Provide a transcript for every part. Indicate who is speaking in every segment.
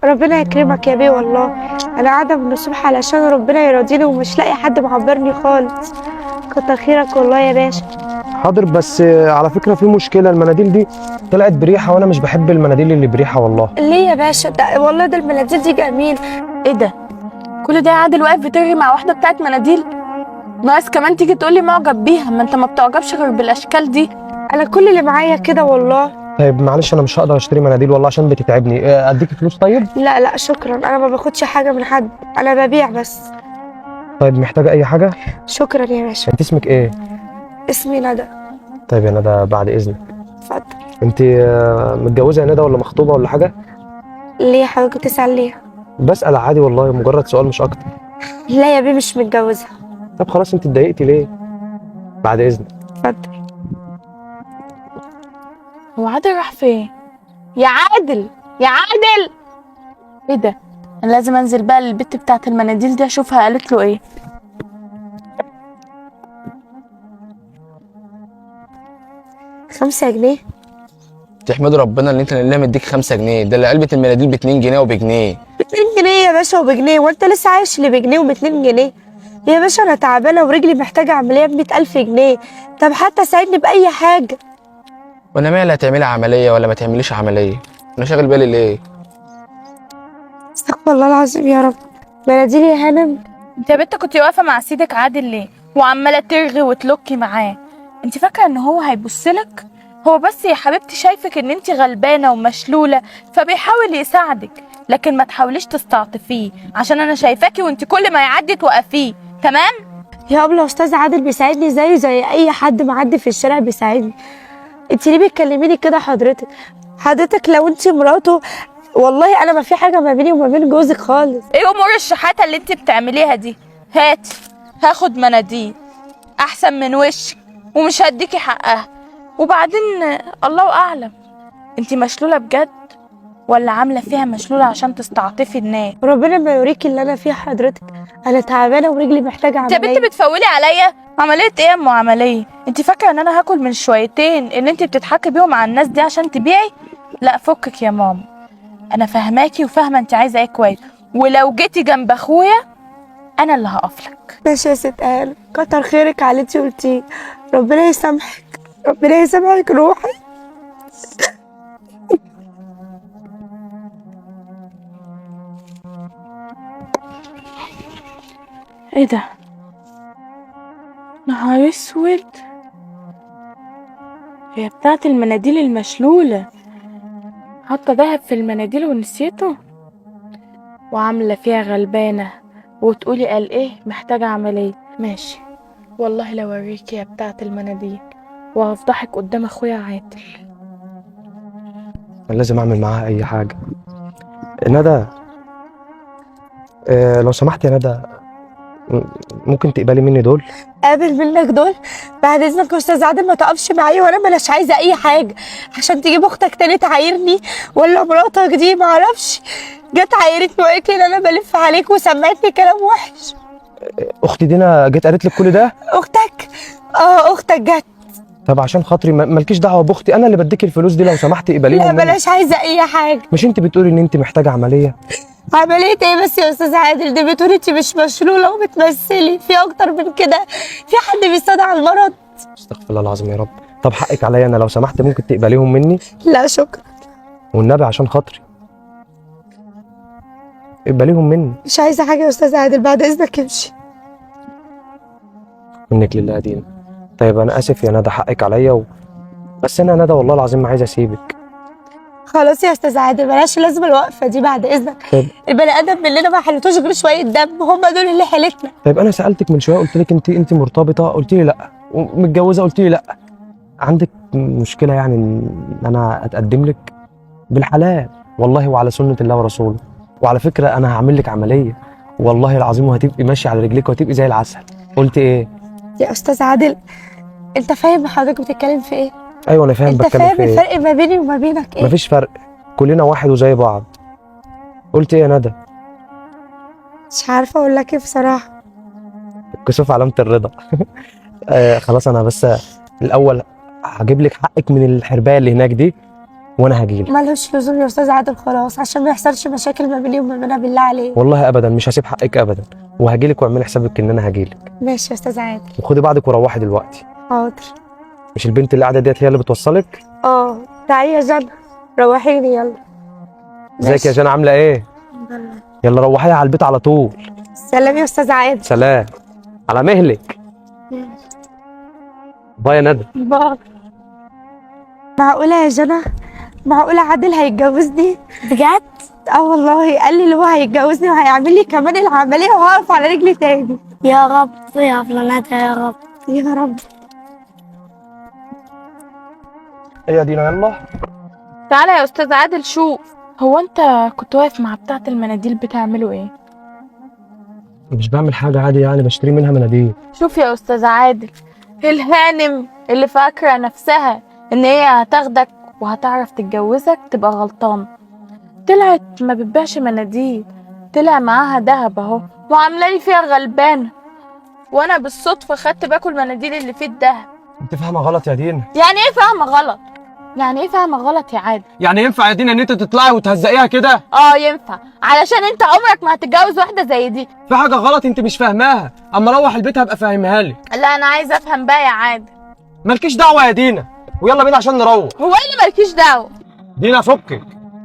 Speaker 1: ربنا يكرمك يا بيه والله. انا قاعده من الصبح علشان ربنا يرضيني ومش لاقي حد معبرني خالص. كتر خيرك والله يا باشا.
Speaker 2: حاضر، بس على فكره في مشكله، المناديل دي طلعت بريحه وانا مش بحب المناديل اللي بريحه والله.
Speaker 1: ليه يا باشا؟ ده والله ده المناديل دي جميل.
Speaker 3: ايه ده؟ كل ده يا عادل واقف بترغي مع واحده بتاعت مناديل؟ ناقص كمان تيجي تقولي معجب بيها، ما انت ما بتعجبش غير بالاشكال دي.
Speaker 1: انا كل اللي معايا كده والله.
Speaker 2: طيب معلش انا مش هقدر اشتري مناديل والله عشان بتتعبني، اديك فلوس طيب؟
Speaker 1: لا لا شكرا، انا ما باخدش حاجه من حد، انا ببيع بس.
Speaker 2: طيب محتاجه اي حاجه؟
Speaker 1: شكرا يا باشا.
Speaker 2: انت اسمك ايه؟
Speaker 1: اسمي ندى.
Speaker 2: طيب يا ندى بعد اذنك،
Speaker 1: اتفضل.
Speaker 2: انت متجوزه يا ندى ولا مخطوبه ولا حاجه؟
Speaker 1: ليه حضرتك بتسأل ليه؟
Speaker 2: بسأل عادي والله، مجرد سؤال مش اكتر.
Speaker 1: لا يا بيه مش متجوزه.
Speaker 2: طب خلاص، انت اتضايقتي ليه؟ بعد اذنك.
Speaker 1: اتفضل.
Speaker 3: هو عادل راح فين؟ يا عادل، يا عادل! ايه ده؟ انا لازم انزل بقى للبت بتاعت المناديل دي اشوفها قالت له ايه.
Speaker 1: 5 جنيه؟
Speaker 4: تحمد ربنا ان انت اللي مديك 5 جنيه، ده اللي علبه المناديل ب 2 جنيه وبجنيه.
Speaker 1: ب2 جنيه يا باشا وبجنيه؟ وانت لسه عايش اللي بجنيه وب2 جنيه؟ يا باشا انا تعبانه ورجلي محتاجه عمليه ب100,000 جنيه. طب حتى ساعدني باي حاجه.
Speaker 4: وانا مالي هتعملي عمليه ولا ما تعمليش عمليه؟ انا شاغل بالي ليه؟
Speaker 1: استغفر الله العظيم يا رب. مناديل يا هانم.
Speaker 3: انت يا بنت كنت واقفه مع سيدك عادل ليه وعماله ترغي وتلوكي معاه؟ انت فاكره ان هو هيبصلك؟ هو بس يا حبيبتي شايفك ان انت غلبانه ومشلوله فبيحاول يساعدك، لكن ما تحاوليش تستعطفيه عشان انا شايفاكي وانت كل ما يعدي توقفيه. تمام؟
Speaker 1: يا ابله استاذ عادل بيساعدني زيه زي اي حد معدي في الشارع بيساعدني. انت ليه بتكلميني كده حضرتك لو انت مراته والله انا ما في حاجه ما بيني وما بين جوزك خالص.
Speaker 3: ايه امور الشحاته اللي انت بتعمليها دي؟ هاتي، هاخد مناديل احسن من وشك ومش هديكي حقها. وبعدين الله اعلم انت مشلوله بجد ولا عامله فيها مشلوله عشان تستعطفي الناس.
Speaker 1: ربنا ما يوريكي اللي انا فيه حضرتك. انا تعبانه ورجلي محتاجه
Speaker 3: انت يا
Speaker 1: عمليه.
Speaker 3: بنت بتفولي عليا؟ عمليه ايه يا ام عمليه؟ انت فاكره ان انا هاكل من شويتين اللي انت بتضحكي بيهم على الناس دي عشان تبيعي؟ لا فكك يا ماما، انا فاهماكي وفاهمه انت عايزه ايه كويس، ولو جيتي جنب اخويا انا اللي هقفلك.
Speaker 1: ماشي يا ست هانم، كتر خيرك على اللي انت قلتيه. ربنا يسامحك، ربنا يسامحك روحي.
Speaker 3: ايه ده؟ نهار اسود، هي بتاعت المناديل المشلولة حاطة دهب في المناديل ونسيته وعاملة فيها غلبانة وتقولي قال ايه محتاجة عملية. ماشي والله لو اوريكي يا بتاعت المناديل وهفضحك قدام اخويا عادل.
Speaker 2: انا لازم اعمل معاها اي حاجه. ندى، لو سمحت يا ندى، ممكن تقبلي مني دول؟
Speaker 1: قابل منك دول؟ بعد اذنك يا استاذ عادل ما تقفش معايا وانا مش عايزه اي حاجه عشان تجيب اختك تاني تعايرني، ولا مراتك دي معرفش جت عايرتني وقالت لي ان انا بلف عليك وسمعتني كلام وحش.
Speaker 2: اختي دينا جت قالت لك كل ده؟
Speaker 1: اختك؟ اه اختك جت.
Speaker 2: طب عشان خاطري مالكيش دعوه باختي، انا اللي بديك الفلوس دي، لو سمحتي اقبليهم
Speaker 1: لا
Speaker 2: مني.
Speaker 1: بلاش عايزه اي حاجه.
Speaker 2: مش انت بتقولي ان انت محتاجه عمليه؟
Speaker 1: عمليه ايه بس يا استاذ عادل؟ دي بتقولي انت مش مشلوله وبتمثلي، في اكتر من كده؟ في حد بيستدعي المرض؟
Speaker 2: استغفر الله العظيم يا رب. طب حقك عليا انا، لو سمحت ممكن تقبليهم مني؟
Speaker 1: لا شكرا.
Speaker 2: والنبي عشان خاطري اقبليهم مني.
Speaker 1: مش عايزه حاجه يا استاذ عادل، بعد اذنك امشي.
Speaker 2: منك لله دين. طيب انا اسف يا ندى، حقك عليا بس انا يا ندى والله العظيم ما عايز اسيبك.
Speaker 1: خلاص يا استاذ عادل بلاش لازم الوقفه دي بعد اذنك.
Speaker 2: طيب.
Speaker 1: البني ادم مننا ما حلتوش غير شويه دم، هم دول اللي حيلتنا.
Speaker 2: طيب انا سالتك من شويه قلت لك انت مرتبطه، قلت لي لا، ومتجوزه قلت لي لا. عندك مشكله يعني ان انا اتقدم لك؟ بالحلال والله وعلى سنه الله ورسوله. وعلى فكره انا هعمل لك عمليه والله العظيم، وهتبقي ماشيه على رجليك وهتبقي زي العسل. قلت ايه؟
Speaker 1: يا استاذ عادل انت فاهم حضرتك بتتكلم في ايه؟
Speaker 2: ايوه انا فاهم
Speaker 1: انت
Speaker 2: بتكلم
Speaker 1: فاهم
Speaker 2: في ايه.
Speaker 1: الفرق ما بيني وما بينك ايه؟
Speaker 2: مفيش فرق، كلنا واحد وزي بعض. قلت ايه يا ندى؟
Speaker 1: مش عارفه اقول لك ايه بصراحه.
Speaker 2: كسوف علامه الرضا. خلاص انا بس الاول هجيب لك حقك من الحربايه اللي هناك دي، وانا هجيلك.
Speaker 1: ملوش لزوم يا استاذ عادل، خلاص عشان ما يحصلش مشاكل ما بيني وما بينها، بالله عليك.
Speaker 2: والله ابدا مش هسيب حقك ابدا، وهجيلك واعملي حسابك ان انا هجيلك.
Speaker 1: ماشي يا استاذ عادل.
Speaker 2: وخدي بعضك وروحي دلوقتي.
Speaker 1: حاضر.
Speaker 2: مش البنت اللي قاعده ديت هي اللي بتوصلك؟
Speaker 1: تعالي يا جنى روحيني يلا.
Speaker 2: ازيك يا جنى عامله ايه؟ يلا روحيها على البيت على طول.
Speaker 1: سلام يا استاذ عادل.
Speaker 2: سلام على مهلك. باي يا ندى.
Speaker 1: باي. معقولة يا جنى؟ معقولة عادل هيتجوزني؟
Speaker 5: بجد؟
Speaker 1: والله قال لي اللي هو هيتجوزني وهيعمل لي كمان العملية وهقف على رجلي تاني.
Speaker 5: يا رب يا فلانات يا رب.
Speaker 1: يا رب.
Speaker 2: ايه يا دينا يلا.
Speaker 3: تعالى يا استاذ عادل شوف، هو انت كنت واقف مع بتاعة المناديل بتعملوا ايه؟
Speaker 2: مش بعمل حاجه عادي يعني، بشتري منها مناديل.
Speaker 3: شوف يا استاذ عادل، الهانم اللي فاكرة نفسها ان هي هتاخدك وهتعرف تتجوزك تبقى غلطانة. طلعت ما بتبيعش مناديل، طلع معاها دهب اهو وعامله لي فيها غلبانة، وانا بالصدفة خدت باكل مناديل اللي فيه الدهب.
Speaker 2: انت فاهمه غلط يا دينا.
Speaker 3: يعني ايه فاهمة غلط؟ يعني ايه فاهمة غلط يا عادل؟
Speaker 2: يعني ينفع يا دينا ان انت تطلعي وتهزقيها كده؟
Speaker 3: ينفع، علشان انت عمرك ما هتتجوز واحدة زي دي.
Speaker 2: في حاجه غلط انت مش فاهماها، اما اروح البيت هبقى فاهمها لك.
Speaker 3: لا انا عايزة افهم بقى يا عادل.
Speaker 2: مالكيش دعوه يا دينا، ويلا بينا عشان نروح.
Speaker 3: هو ايه اللي مالكيش دعوة؟
Speaker 2: دينا فكك.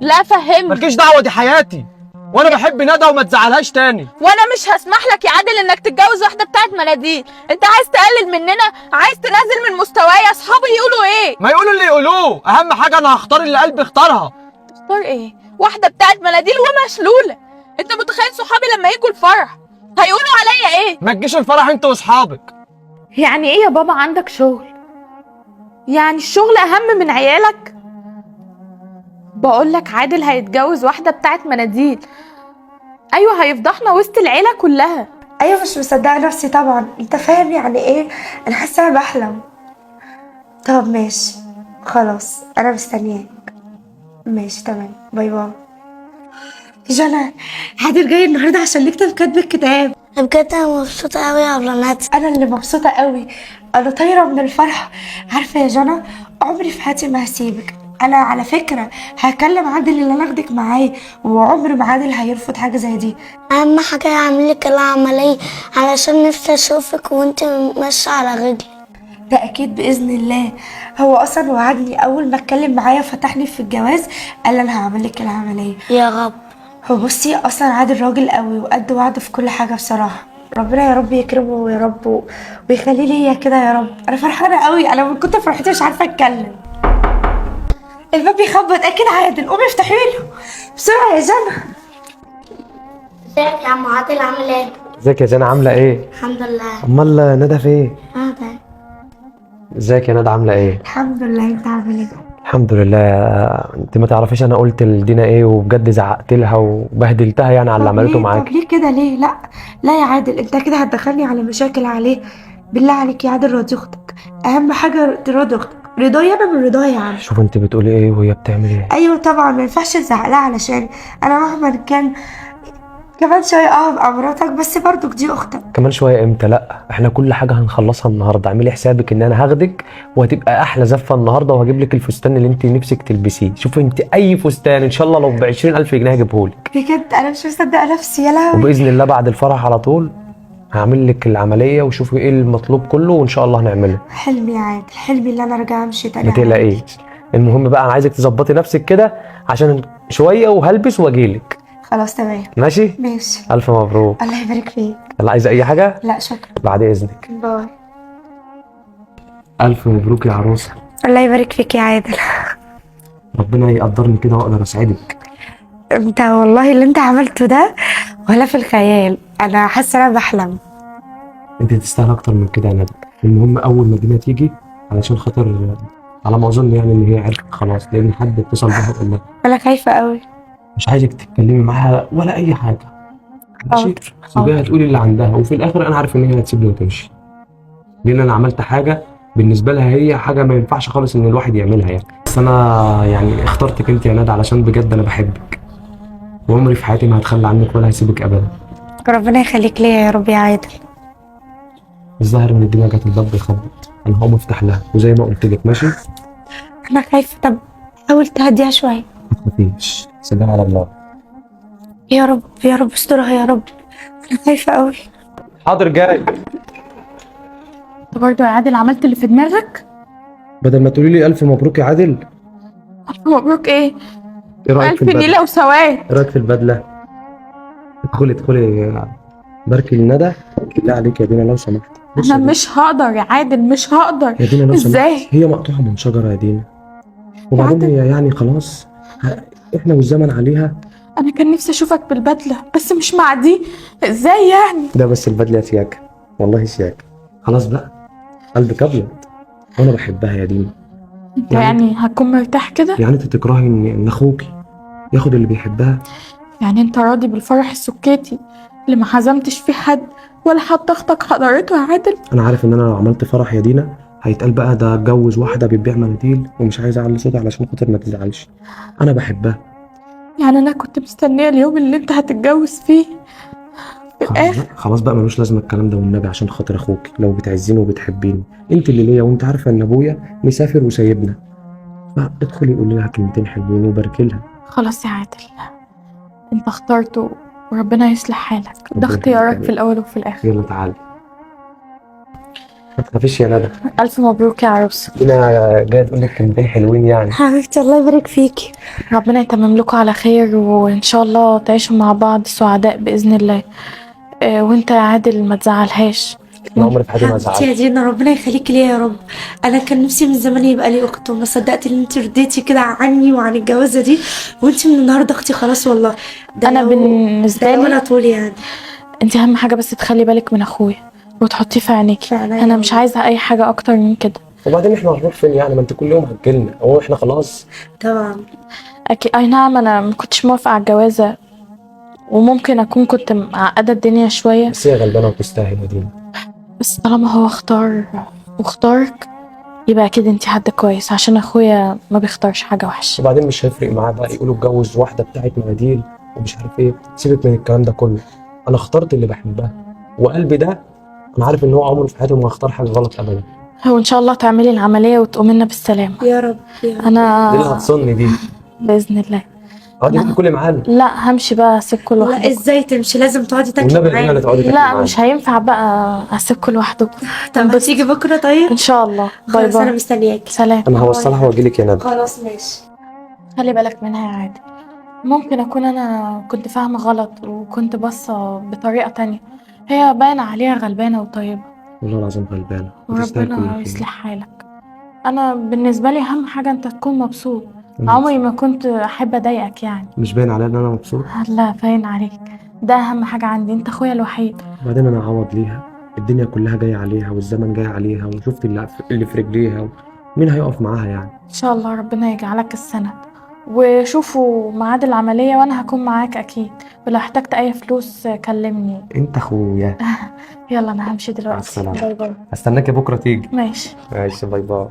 Speaker 3: لا فهمني.
Speaker 2: مالكيش دعوه، دي حياتي وانا بحب ندى وما تزعلهاش تاني.
Speaker 3: وانا مش هسمح لك يا عادل انك تتجوز واحده بتاعت مناديل. انت عايز تقلل مننا، عايز تنزل من مستواي. اصحابي يقولوا ايه؟
Speaker 2: ما يقولوا اللي يقولوه، اهم حاجه انا هختار اللي قلبي اختارها.
Speaker 3: تختار ايه؟ واحده بتاعت مناديل ومشلوله. انت متخيل صحابي لما يجوا الفرح هيقولوا عليا ايه؟
Speaker 2: ما تجيش الفرح انت واصحابك.
Speaker 3: يعني ايه يا بابا عندك شغل؟ يعني الشغل اهم من عيالك؟ بقول لك عادل هيتجوز واحده بتاعت مناديل. ايوه هيفضحنا وسط العيله كلها.
Speaker 1: ايوه مش مصدقة نفسي طبعا، انت فاهم يعني ايه؟ انا حاسة انا بحلم. طب ماشي خلاص انا مستنياك. ماشي تمام، باي باي. جنى عادل جاي النهارده عشان نكتب كاتب الكتاب.
Speaker 5: بجد انا مبسوطة اوي يا فلانات.
Speaker 1: انا اللي مبسوطة قوي، انا طايرة من الفرح. عارفة يا جنى عمري في حياتي ما هسيبك. انا على فكرة هكلم عادل اللي انا اخدك معايا، وعمر ما عادل هيرفض حاجة زي دي.
Speaker 5: اهم حاجة يعمل لك العملية علشان نفسي اشوفك وانت ماشية على رجلي.
Speaker 1: ده اكيد باذن الله. هو اصلا وعدني اول ما اتكلم معايا فتحني في الجواز، قال لي انا هعمل لك العملية.
Speaker 5: يا رب.
Speaker 1: هو بصي اصلا عادل راجل قوي وقد وعده في كل حاجة بصراحة. ربنا يا رب يكرمه يا رب ويخليه ليا كده يا رب. انا فرحانة قوي، انا من كتر فرحتي مش عارفة اتكلم. الباب بيخبط، اكيد عادل، قومي افتحي له بسرعة يا جنى.
Speaker 5: ازيك يا عم عادل عامل ايه؟
Speaker 2: ازيك يا جنى عامله ايه؟
Speaker 5: الحمد لله.
Speaker 2: امال ندى فين؟
Speaker 5: ده
Speaker 2: ازيك يا ندى عامله ايه؟
Speaker 1: الحمد لله، انت عامل ايه؟
Speaker 2: الحمد لله. انت ما تعرفيش انا قلت لدينا ايه، وبجد زعقت لها وبهدلتها يعني على اللي عملته
Speaker 1: طب
Speaker 2: معاكي.
Speaker 1: ليه كده ليه؟ لا لا يا عادل، انت كده هتدخلني على مشاكل عليه. بالله عليك يا عادل راضي اختك، اهم حاجه تراضي اختك. رضايا انا من رضايا يا عم.
Speaker 2: شوف انت بتقولي ايه وهي بتعمل ايه.
Speaker 1: ايوه طبعا ما ينفعش تزعق لها، علشان انا مهما كان كمان شويه ابقى مراتك، بس برضك دي اختك.
Speaker 2: كمان شويه امتى؟ لا احنا كل حاجه هنخلصها النهارده. اعملي حسابك ان انا هاخدك وهتبقى احلى زفه النهارده، وهجيب لك الفستان اللي انت نفسك تلبسيه. شوفي انت اي فستان ان شاء الله لو ب 20,000 جنيه هجيبهولك.
Speaker 1: بجد انا مش مصدقه نفسي يا لهوي.
Speaker 2: وباذن الله بعد الفرح على طول هعمل لك العمليه، وشوفي ايه المطلوب كله وان شاء الله هنعمله.
Speaker 1: حلمي يا عادل، حلمي اللي انا ارجع امشي تاني.
Speaker 2: ما تقلقيش. المهم بقى انا عايزك تظبطي نفسك كده عشان شويه وهلبس واجيلك.
Speaker 1: خلاص تمام
Speaker 2: ماشي؟
Speaker 1: ماشي.
Speaker 2: الف مبروك.
Speaker 1: الله يبارك فيك.
Speaker 2: يلا عايزه اي حاجه؟
Speaker 1: لا شكرا.
Speaker 2: بعد اذنك.
Speaker 1: باي.
Speaker 2: الف مبروك يا عروسه.
Speaker 1: الله يبارك فيك يا عادل.
Speaker 2: ربنا يقدرني كده واقدر اسعدك.
Speaker 1: انت والله اللي انت عملته ده ولا في الخيال، انا حاسه انا بحلم.
Speaker 2: انت تستاهل اكتر من كده يا ندى. المهم اول ما دينا تيجي، علشان خاطر على ما اظن يعني ان هي عرفت خلاص، لان حد اتصل بها وقال لها.
Speaker 1: انا خايفه قوي.
Speaker 2: مش عايزك تتكلمي معاها ولا اي حاجه. ماشي؟
Speaker 1: حاضر.
Speaker 2: سيبيها تقولي اللي عندها، وفي الاخر انا عارف ان هي هتسيبني وتمشي. لان انا عملت حاجه بالنسبه لها هي حاجه ما ينفعش خالص ان الواحد يعملها يعني. بس انا يعني اخترتك انت يا ندى علشان بجد انا بحبك، وعمري في حياتي ما هتخلى عنك ولا هسيبك ابدا.
Speaker 1: ربنا يخليك ليا يا رب يا عادل.
Speaker 2: الظاهر ان الدنيا جت الباب بيخبط، انا هقوم افتح لها وزي ما قلت لك. ماشي؟
Speaker 1: انا خايفه. طب حاول تهديها شويه.
Speaker 2: ما تخافيش، سلام على الله.
Speaker 1: يا رب يا رب استرها يا رب، انا خايفه قوي.
Speaker 2: حاضر جاي.
Speaker 3: انت برضه يا عادل عملت اللي في دماغك؟
Speaker 2: بدل ما تقولي لي الف مبروك يا عادل،
Speaker 3: ألف مبروك ايه؟
Speaker 2: ايه رايك
Speaker 3: ألف
Speaker 2: في البدله؟
Speaker 3: نيلة وسواد.
Speaker 2: ايه رايك في البدله؟ ادخلي باركي لندى. بالله عليك يا دينا لو سمحت. بصي
Speaker 3: أنا
Speaker 2: يا
Speaker 3: مش هقدر يا عادل، مش هقدر.
Speaker 2: يا دينا لو سمحت،
Speaker 3: إزاي؟
Speaker 2: هي مقطوعه من شجره يا دينا، وبعدين
Speaker 3: عادل.
Speaker 2: هي يعني خلاص، احنا والزمن عليها.
Speaker 3: أنا كان نفسي أشوفك بالبدلة بس مش مع دي. إزاي يعني؟
Speaker 2: ده بس البدله شياكه، والله شياكه. خلاص بقى، قلبك ابيض وانا بحبها يا دينا.
Speaker 3: أنت يعني هتكون مرتاح كده؟
Speaker 2: يعني انت تكرهي ان اخوكي ياخد اللي بيحبها؟
Speaker 3: يعني أنت راضي بالفرح السكيتي اللي ما حزمتش فيه حد ولا حتى أختك حضرته يا عادل؟
Speaker 2: انا عارف ان انا لو عملت فرح يا دينا هيتقال بقى ده اتجوز واحده بتبيع مناديل ومش عايز اعلي صوتي علشان خاطر ما تزعلش. انا بحبها.
Speaker 3: يعني أنا كنت مستنية اليوم اللي أنت هتتجوز فيه في الآخر.
Speaker 2: خلاص بقى ملوش لازمه الكلام ده والنبي، عشان خاطر اخوك لو بتعزيني وبتحبيني. انت اللي ليا، وانت عارفه ان ابويا مسافر وسايبنا، فادخلي قولي لها كلمتين حلوين وباركي لها.
Speaker 3: خلاص يا عادل، أنت اخترته وربنا يصلح حالك، ده
Speaker 2: ربنا
Speaker 3: اختيارك
Speaker 2: يخليك.
Speaker 3: في الأول وفي الآخر.
Speaker 2: يلا تعالي، ما تخافيش يا ندى.
Speaker 3: ألف مبروك يا عروسة.
Speaker 2: انا جاي تقول لك كلمتين حلوين يعني.
Speaker 1: حبيبتي الله يبارك فيكي.
Speaker 3: ربنا يتمم لكم على خير وإن شاء الله تعيشوا مع بعض سعداء بإذن الله. وانت يا عادل ما تزعلهاش.
Speaker 2: انا عمري في حياتي ما
Speaker 1: حبيبتي يا
Speaker 2: زعلت.
Speaker 1: دينا ربنا يخليكي ليا يا رب. انا كان نفسي من زمان يبقى لي اخت، وما صدقت ان انت رضيتي كده عني وعن الجوازه دي، وانت من النهارده اختي خلاص والله. ده
Speaker 3: انا
Speaker 1: لو-
Speaker 3: بالنسبه
Speaker 1: ده لو
Speaker 3: لي
Speaker 1: انا طول يعني.
Speaker 3: انت اهم حاجه بس تخلي بالك من اخويا وتحطيه في عينيكي.
Speaker 1: في عينيا
Speaker 3: انا مش عايزه اي حاجه اكتر من كده.
Speaker 2: وبعدين احنا هنروح فين يعني؟ ما انت كل يوم هتجيلنا، هو احنا خلاص؟
Speaker 1: طبعا.
Speaker 3: اكيد اي نعم، انا ما كنتش موافقه على الجوازه وممكن اكون كنت معقده الدنيا شويه،
Speaker 2: بس هي غلبانه وتستاهل يا دينا.
Speaker 3: بس طالما هو اختار واختارك يبقى اكيد انت حد كويس، عشان اخويا ما بيختارش حاجه وحشه.
Speaker 2: وبعدين مش هيفرق معاه بقى يقولوا اتجوز واحده بتاعت مناديل ومش عارف ايه. سيبك من الكلام ده كله، انا اخترت اللي بحبها، وقلبي ده انا عارف ان هو عمره في حياته ما اختار حاجه غلط ابدا.
Speaker 3: وان شاء الله تعملي العمليه وتقومي لنا بالسلامه.
Speaker 1: يا رب يا رب.
Speaker 2: دي اللي
Speaker 3: انا
Speaker 2: هتصني دي.
Speaker 3: باذن الله.
Speaker 2: اقعدي انت كلي معانا.
Speaker 3: لا همشي بقى، اسيبكم
Speaker 1: لا
Speaker 3: لوحدكم.
Speaker 1: ازاي تمشي؟ لازم تقعدي تاكلي
Speaker 2: والنبي اللي
Speaker 1: معانا.
Speaker 2: تقعدي تاكلي
Speaker 3: لا
Speaker 2: معانا.
Speaker 3: مش هينفع بقى، اسيبكم لوحدكم.
Speaker 1: طب هتيجي بكره طيب؟
Speaker 3: ان شاء الله. باي
Speaker 1: خلاص انا
Speaker 3: باي.
Speaker 1: مستنياكي.
Speaker 3: سلام.
Speaker 2: انا هوصلها واجيلك يا ندى.
Speaker 1: خلاص ماشي.
Speaker 3: خلي بالك منها يا عادل، ممكن اكون انا كنت فاهمه غلط وكنت باصه بطريقه تانية. هي باينه عليها غلبانه وطيبه
Speaker 2: والله العظيم غلبانه وتستاهل كل
Speaker 3: وربنا
Speaker 2: خير.
Speaker 3: يصلح حالك. انا بالنسبه لي اهم حاجه انت تكون مبسوط.
Speaker 2: أنا
Speaker 3: عمري ما كنت احب اضايقك يعني.
Speaker 2: مش باين عليا ان انا مبسوط؟
Speaker 3: لا باين عليك، ده اهم حاجه عندي، انت اخويا الوحيد.
Speaker 2: وبعدين انا عوض ليها، الدنيا كلها جايه عليها والزمن جاي عليها، وشفت اللي في رجليها، مين هيقف معاها يعني؟
Speaker 3: ان شاء الله ربنا يجعلك السند، وشوفوا ميعاد العمليه وانا هكون معاك اكيد، ولو احتجت اي فلوس كلمني.
Speaker 2: انت اخويا.
Speaker 3: يلا انا همشي دلوقتي.
Speaker 2: مع السلامة.
Speaker 3: باي باي.
Speaker 2: هستناكي بكره تيجي.
Speaker 3: ماشي.
Speaker 2: ماشي، باي باي.